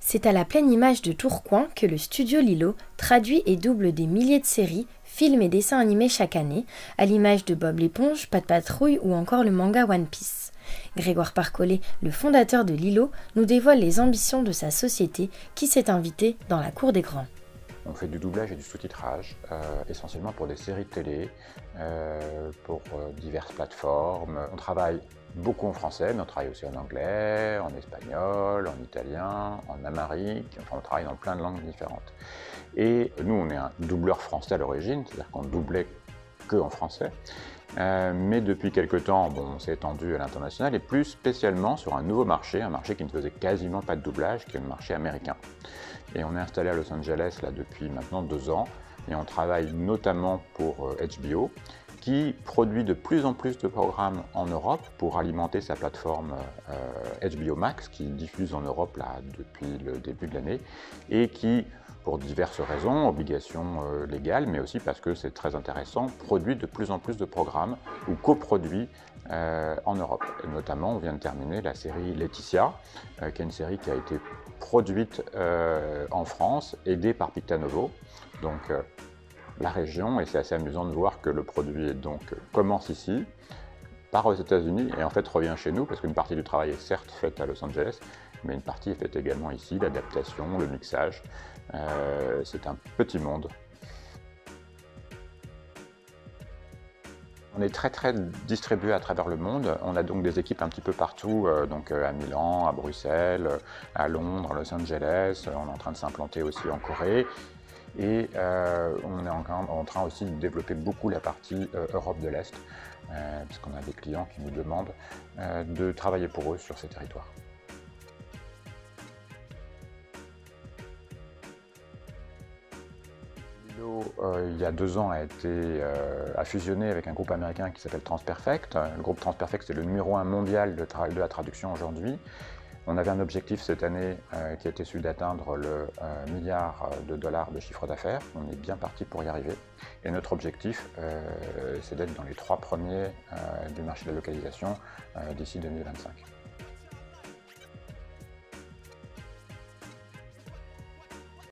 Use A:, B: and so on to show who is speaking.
A: C'est à la pleine image de Tourcoing que le studio Lilo traduit et double des milliers de séries, films et dessins animés chaque année, à l'image de Bob l'éponge, Pat' Patrouille ou encore le manga One Piece. Grégoire Parcollet, le fondateur de Lilo, nous dévoile les ambitions de sa société qui s'est invitée dans la cour des grands.
B: On fait du doublage et du sous-titrage, essentiellement pour des séries de télé, pour diverses plateformes. On travaille beaucoup en français, mais on travaille aussi en anglais, en espagnol, en italien, en amharique, enfin on travaille dans plein de langues différentes. Et nous, on est un doubleur français à l'origine, c'est-à-dire qu'on doublait que en français. Mais depuis quelques temps, on s'est étendu à l'international et plus spécialement sur un nouveau marché, un marché qui ne faisait quasiment pas de doublage, qui est le marché américain. Et on est installé à Los Angeles là, depuis maintenant 2 ans et on travaille notamment pour HBO qui produit de plus en plus de programmes en Europe pour alimenter sa plateforme HBO Max qui diffuse en Europe là, depuis le début de l'année et qui, pour diverses raisons, obligations légales, mais aussi parce que c'est très intéressant, produit de plus en plus de programmes ou coproduit en Europe. Et notamment, on vient de terminer la série Laetitia, qui est une série qui a été produite en France, aidée par Pictanovo. Donc la région, et c'est assez amusant de voir que le produit commence ici, part aux États-Unis et en fait revient chez nous, parce qu'une partie du travail est certes faite à Los Angeles, mais une partie est faite également ici, l'adaptation, le mixage. C'est un petit monde. On est très distribué à travers le monde. On a donc des équipes un petit peu partout, à Milan, à Bruxelles, à Londres, à Los Angeles. On est en train de s'implanter aussi en Corée. Et on est en train aussi de développer beaucoup la partie Europe de l'Est, puisqu'on a des clients qui nous demandent de travailler pour eux sur ces territoires. Lilo, il y a 2 ans, a fusionné avec un groupe américain qui s'appelle Transperfect. Le groupe Transperfect, c'est le numéro 1 mondial de la traduction aujourd'hui. On avait un objectif cette année qui était celui d'atteindre le milliard de dollars de chiffre d'affaires. On est bien parti pour y arriver. Et notre objectif, c'est d'être dans les 3 premiers du marché de la localisation d'ici 2025.